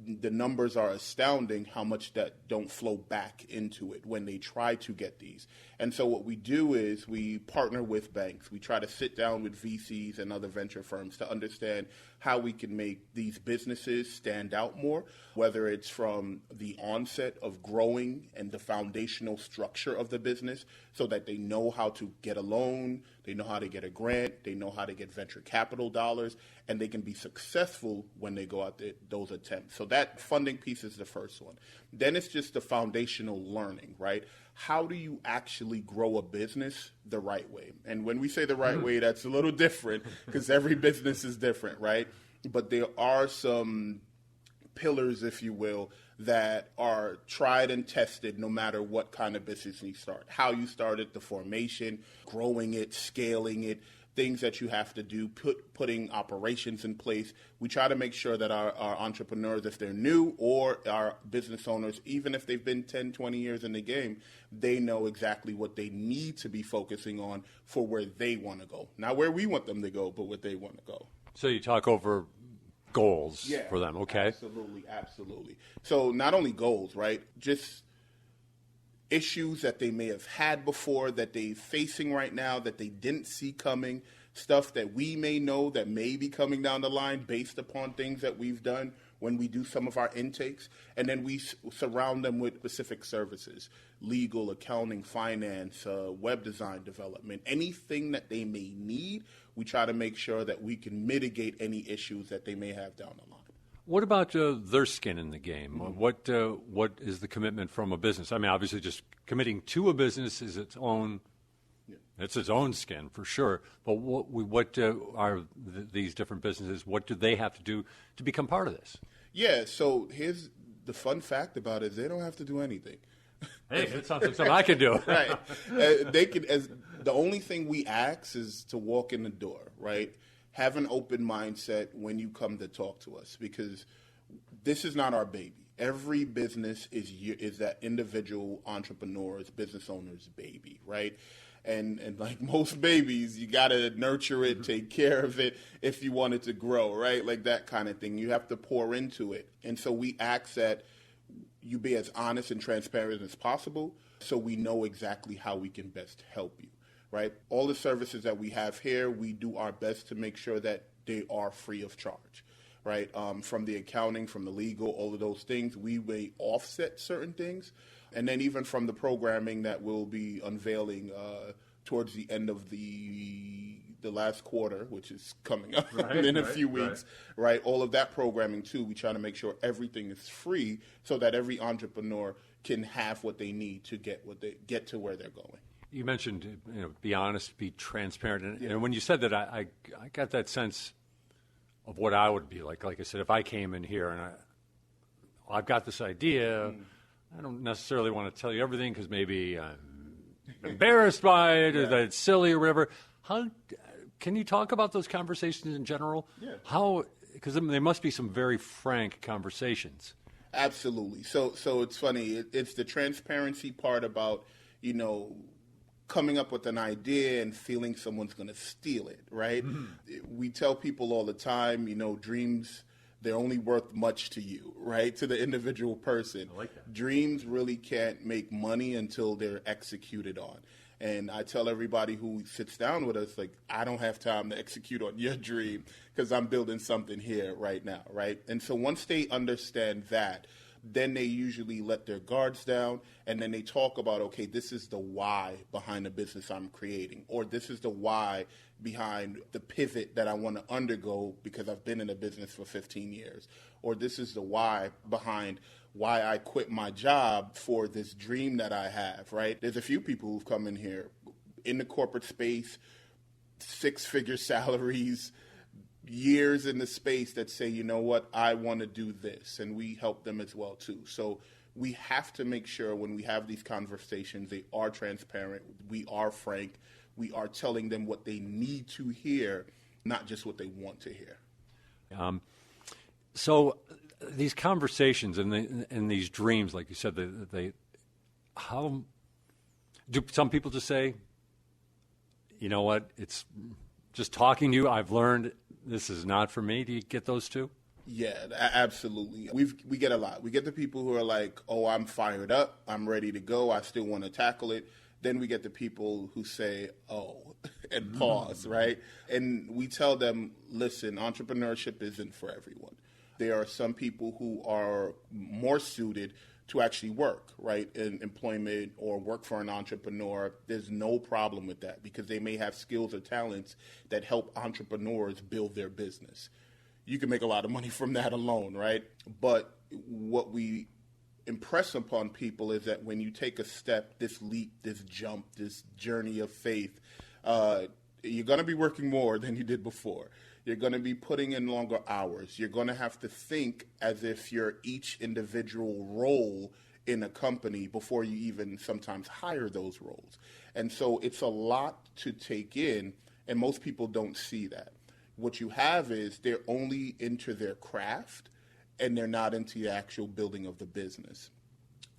Speaker 6: the numbers are astounding how much that don't flow back into it when they try to get these. And so what we do is we partner with banks. We try to sit down with VCs and other venture firms to understand how we can make these businesses stand out more, whether it's from the onset of growing and the foundational structure of the business so that they know how to get a loan, they know how to get a grant, they know how to get venture capital dollars, and they can be successful when they go out there, those attempts. So that funding piece is the first one. Then it's just the foundational learning, right? How do you actually grow a business the right way? And when we say the right way, that's a little different because every business is different, right? But there are some pillars, if you will, that are tried and tested no matter what kind of business you start. How you started, the formation, growing it, scaling it, things that you have to do, putting operations in place. We try to make sure that our entrepreneurs, if they're new, or our business owners, even if they've been 10, 20 years in the game, they know exactly what they need to be focusing on for where they want to go. Not where we want them to go, but where they want to go.
Speaker 5: So you talk over goals for them, okay?
Speaker 6: Absolutely. So not only goals, right? Just issues that they may have had before, that they're facing right now, that they didn't see coming, stuff that we may know that may be coming down the line based upon things that we've done when we do some of our intakes. And then we surround them with specific services, legal, accounting, finance, web design development, anything that they may need. We try to make sure that we can mitigate any issues that they may have down the line.
Speaker 5: What about their skin in the game? What is the commitment from a business? I mean, obviously, just committing to a business is its own. It's its own skin for sure. But what are these different businesses? What do they have to do to become part of this?
Speaker 6: Yeah. So here's the fun fact about it: they don't have to do anything.
Speaker 5: Hey, it sounds like something I could do.
Speaker 6: Right. They could. As the only thing we ask is to walk in the door. Right. Have an open mindset when you come to talk to us, because this is not our baby. Every business is that individual entrepreneur's, business owner's baby, right? And like most babies, you got to nurture it, take care of it if you want it to grow, right? Like that kind of thing. You have to pour into it. And so we ask that you be as honest and transparent as possible so we know exactly how we can best help you. Right? All the services that we have here, we do our best to make sure that they are free of charge, right? From the accounting, from the legal, all of those things, we may offset certain things. And then even from the programming that we'll be unveiling towards the end of the last quarter, which is coming up in a few weeks, right? All of that programming too, we try to make sure everything is free so that every entrepreneur can have what they need to get to where they're going.
Speaker 5: You mentioned, be honest, be transparent, and when you said that, I got that sense of what I would be like. Like I said, if I came in here and I've got this idea, I don't necessarily want to tell you everything because maybe I'm embarrassed by it or that it's silly or whatever. How can you talk about those conversations in general? Yeah. How? Because there must be some very frank conversations.
Speaker 6: Absolutely. So it's funny. It's the transparency part about coming up with an idea and feeling someone's going to steal it, right? Mm-hmm. We tell people all the time, dreams, they're only worth much to you, right? To the individual person.
Speaker 5: I like that.
Speaker 6: Dreams really can't make money until they're executed on. And I tell everybody who sits down with us, like, I don't have time to execute on your dream because I'm building something here right now, right? And so once they understand that, then they usually let their guards down, and then they talk about, okay, this is the why behind the business I'm creating, or this is the why behind the pivot that I want to undergo because I've been in the business for 15 years, or this is the why behind why I quit my job for this dream that I have, right? There's a few people who've come in here in the corporate space, 6-figure salaries, years in the space that say, you know what, I want to do this, and we help them as well too. So we have to make sure when we have these conversations, they are transparent, we are frank, we are telling them what they need to hear, not just what they want to hear.
Speaker 5: So these conversations and these dreams, like you said, how do some people just say, you know what, it's just talking to you, I've learned this is not for me? Do you get those too?
Speaker 6: Yeah, absolutely. We get a lot. We get the people who are like, oh, I'm fired up, I'm ready to go, I still want to tackle it. Then we get the people who say, oh, and pause, right? And we tell them, listen, entrepreneurship isn't for everyone. There are some people who are more suited to actually work, right, in employment or work for an entrepreneur. There's no problem with that because they may have skills or talents that help entrepreneurs build their business. You can make a lot of money from that alone, right? But what we impress upon people is that when you take a step, this leap, this jump, this journey of faith, you're going to be working more than you did before. You're going to be putting in longer hours. You're going to have to think as if you're each individual role in a company before you even sometimes hire those roles. And so it's a lot to take in, and most people don't see that. What you have is they're only into their craft, and they're not into the actual building of the business.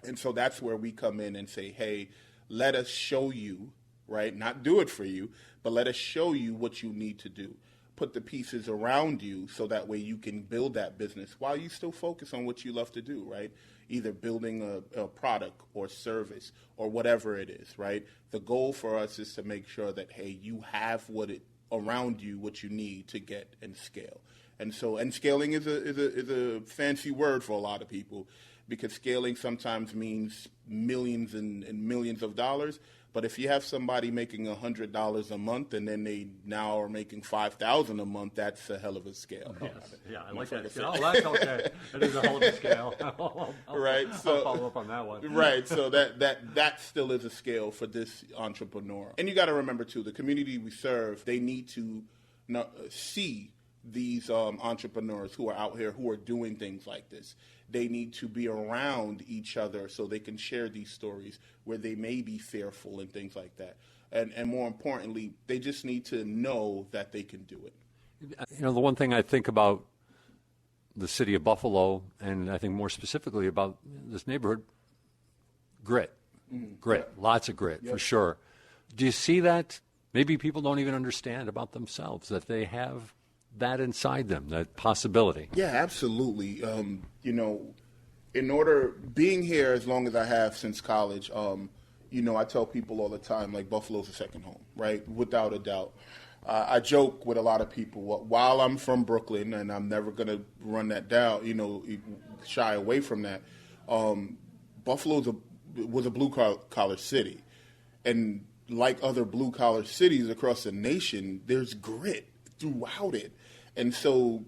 Speaker 6: And so that's where we come in and say, hey, let us show you, right? Not do it for you, but let us show you what you need to do. put the pieces around you so that way you can build that business while you still focus on what you love to do, right? Either building a product or service or whatever it is, right? The goal for us is to make sure that, hey, you have around you what you need to get and scale. And scaling is a fancy word for a lot of people, because scaling sometimes means millions and millions of dollars. But if you have somebody making $100 a month and then they now are making $5,000 a month, that's a hell of a scale.
Speaker 5: Yes. Yeah, I like that scale. Oh, that's okay. That is a hell of a scale.
Speaker 6: Right.
Speaker 5: So I'll follow up on that one.
Speaker 6: Right. So that still is a scale for this entrepreneur. And you got to remember too, the community we serve, they need to see these entrepreneurs who are out here who are doing things like this. They need to be around each other so they can share these stories where they may be fearful and things like that. And more importantly, they just need to know that they can do it.
Speaker 5: You know, the one thing I think about the city of Buffalo, and I think more specifically about this neighborhood, grit. Grit. Yeah. Lots of grit, for sure. Do you see that? Maybe people don't even understand about themselves, that they have that inside them, that possibility.
Speaker 6: Yeah, absolutely. Being here as long as I have since college, I tell people all the time, like, Buffalo's a second home, right? Without a doubt. I joke with a lot of people, while I'm from Brooklyn, and I'm never going to run that down, shy away from that, Buffalo was a blue-collar city. And like other blue-collar cities across the nation, there's grit throughout it. And so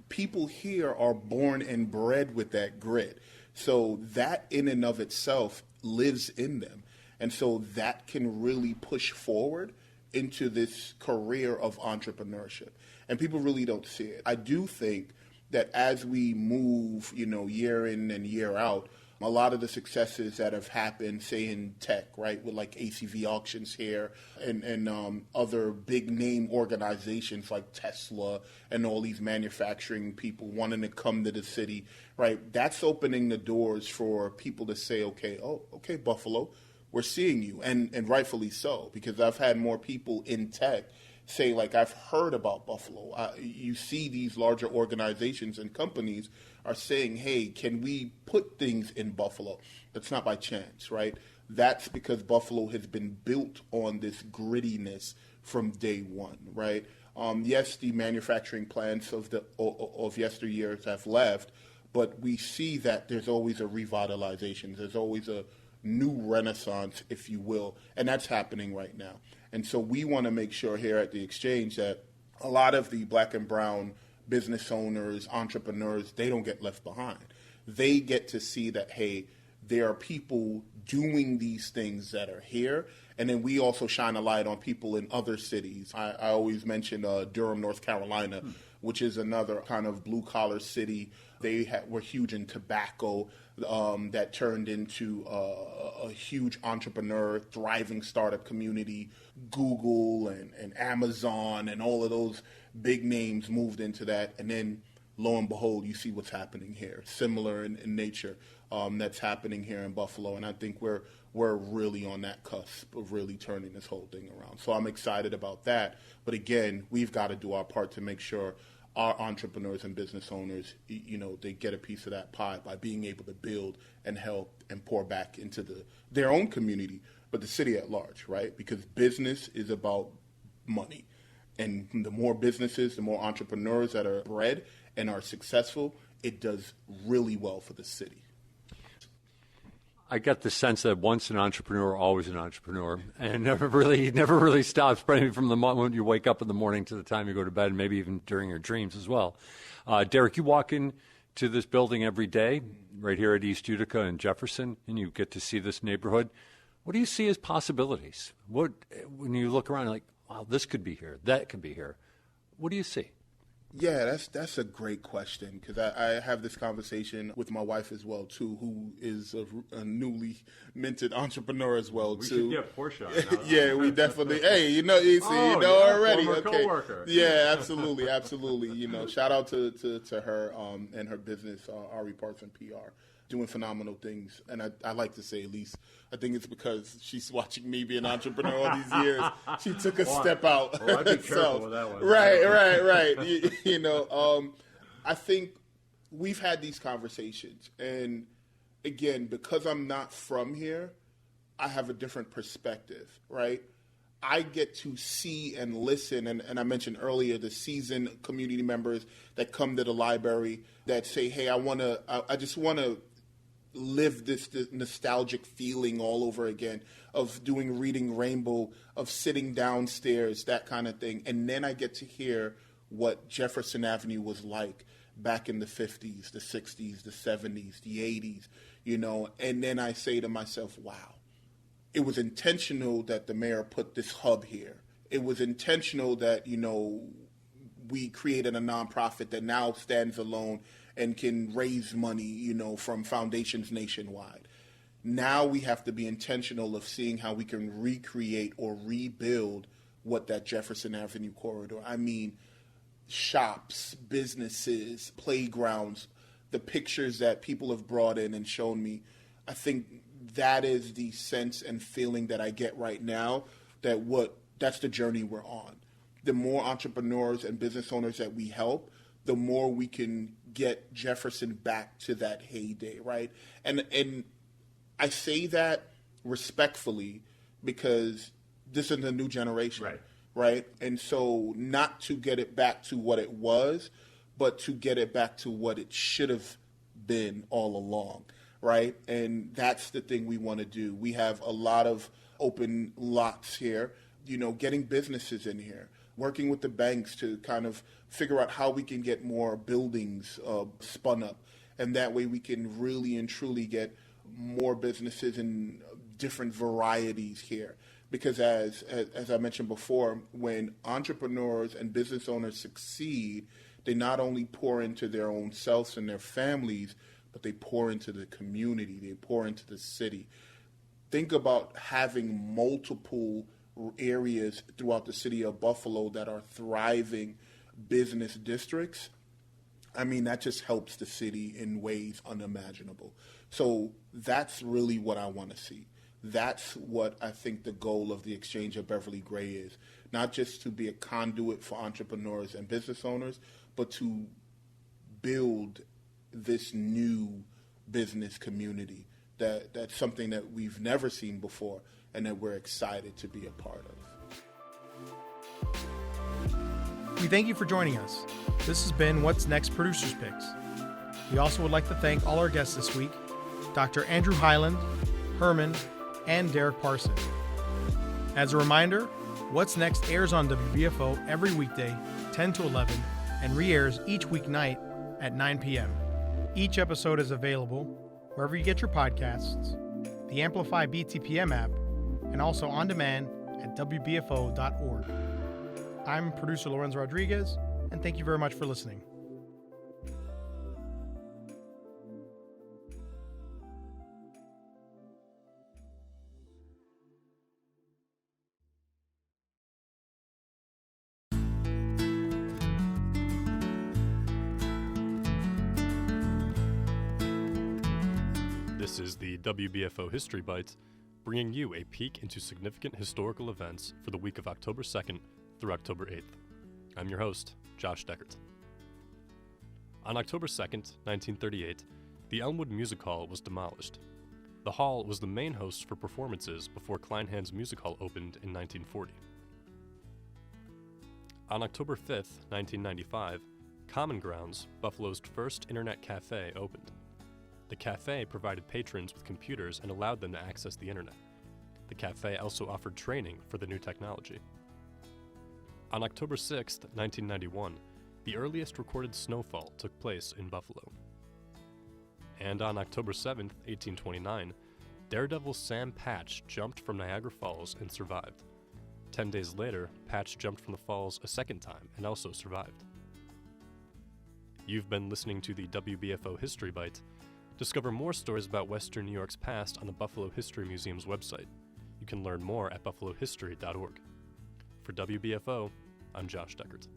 Speaker 6: people here are born and bred with that grit. So that in and of itself lives in them. And so that can really push forward into this career of entrepreneurship. And people really don't see it. I do think that as we move, year in and year out, a lot of the successes that have happened, say in tech, right, with like ACV Auctions here and other big name organizations like Tesla and all these manufacturing people wanting to come to the city, right, that's opening the doors for people to say, okay, Buffalo, we're seeing you, and rightfully so, because I've had more people in tech say, like, I've heard about Buffalo. You see these larger organizations and companies are saying, hey, can we put things in Buffalo? That's not by chance, right? That's because Buffalo has been built on this grittiness from day one, right? Yes, the manufacturing plants of yesteryears have left, but we see that there's always a revitalization. There's always a new renaissance, if you will, and that's happening right now. And so we want to make sure here at the Exchange that a lot of the black and brown business owners, entrepreneurs, they don't get left behind. They get to see that, hey, there are people doing these things that are here. And then we also shine a light on people in other cities. I always mention Durham, North Carolina, which is another kind of blue-collar city. They were huge in tobacco that turned into a huge entrepreneur, thriving startup community. Google and Amazon and all of those big names moved into that. And then, lo and behold, you see what's happening here, similar in nature that's happening here in Buffalo. And I think we're really on that cusp of really turning this whole thing around. So I'm excited about that. But again, we've got to do our part to make sure our entrepreneurs and business owners, they get a piece of that pie by being able to build and help and pour back into their own community, but the city at large, right? Because business is about money. And the more businesses, the more entrepreneurs that are bred and are successful, it does really well for the city.
Speaker 5: I get the sense that once an entrepreneur, always an entrepreneur, and never really stops, probably from the moment you wake up in the morning to the time you go to bed, and maybe even during your dreams as well. Derrick, you walk into this building every day, right here at East Utica and Jefferson, and you get to see this neighborhood. What do you see as possibilities? When you look around, like, wow, this could be here, that could be here. What do you see?
Speaker 6: Yeah, that's a great question, because I have this conversation with my wife as well too, who is a newly minted entrepreneur as well too.
Speaker 5: We should get Portia.
Speaker 6: Yeah, we definitely. Hey, you already.
Speaker 5: Former
Speaker 6: okay.
Speaker 5: coworker.
Speaker 6: Yeah, absolutely. Shout out to her and her business, Ari Parson PR. doing phenomenal things. And I like to say, at least, I think it's because she's watching me be an entrepreneur all these years. She took a step out.
Speaker 5: Well, I'd be careful with that one.
Speaker 6: Right. I think we've had these conversations. And again, because I'm not from here, I have a different perspective, right? I get to see and listen, and I mentioned earlier the seasoned community members that come to the library that say, hey, I just want to live this nostalgic feeling all over again of doing Reading Rainbow, of sitting downstairs, that kind of thing. And then I get to hear what Jefferson Avenue was like back in the 50s, the 60s, the 70s, the 80s, and then I say to myself, wow. It was intentional that the mayor put this hub here. It was intentional that, we created a nonprofit that now stands alone and can raise money, from foundations nationwide. Now we have to be intentional of seeing how we can recreate or rebuild what that Jefferson Avenue corridor. I mean, shops, businesses, playgrounds, the pictures that people have brought in and shown me. I think that is the sense and feeling that I get right now, that's the journey we're on. The more entrepreneurs and business owners that we help, the more we can get Jefferson back to that heyday, right? And I say that respectfully because this is a new generation, right? And so not to get it back to what it was, but to get it back to what it should have been all along. Right? And that's the thing we want to do. We have a lot of open lots here, getting businesses in here, working with the banks to kind of figure out how we can get more buildings spun up. And that way we can really and truly get more businesses in different varieties here. Because as I mentioned before, when entrepreneurs and business owners succeed, they not only pour into their own selves and their families, but they pour into the community, they pour into the city. Think about having multiple areas throughout the city of Buffalo that are thriving business districts. I mean, that just helps the city in ways unimaginable. So that's really what I want to see. That's what I think the goal of the Exchange of Beverly Gray is. Not just to be a conduit for entrepreneurs and business owners, but to build this new business community that's something that we've never seen before and that we're excited to be a part of.
Speaker 1: We thank you for joining us. This has been What's Next Producers Picks. We also would like to thank all our guests this week, Dr. Andrew Hyland, Herman, and Derrick Parson. As a reminder, What's Next airs on WBFO every weekday, 10 to 11, and re-airs each weeknight at 9 p.m. Each episode is available wherever you get your podcasts, the Amplify BTPM app, and also on demand at WBFO.org. I'm producer Lorenzo Rodriguez, and thank you very much for listening.
Speaker 7: This is the WBFO History Bite, bringing you a peek into significant historical events for the week of October 2nd through October 8th. I'm your host, Josh Deckert. On October 2nd, 1938, the Elmwood Music Hall was demolished. The hall was the main host for performances before Kleinhand's Music Hall opened in 1940. On October 5th, 1995, Common Grounds, Buffalo's first internet cafe, opened. The cafe provided patrons with computers and allowed them to access the internet. The cafe also offered training for the new technology. On October 6, 1991, the earliest recorded snowfall took place in Buffalo. And on October 7, 1829, daredevil Sam Patch jumped from Niagara Falls and survived. 10 days later, Patch jumped from the falls a second time and also survived. You've been listening to the WBFO History Bite. Discover more stories about Western New York's past on the Buffalo History Museum's website. You can learn more at buffalohistory.org. For WBFO, I'm Josh Deckert.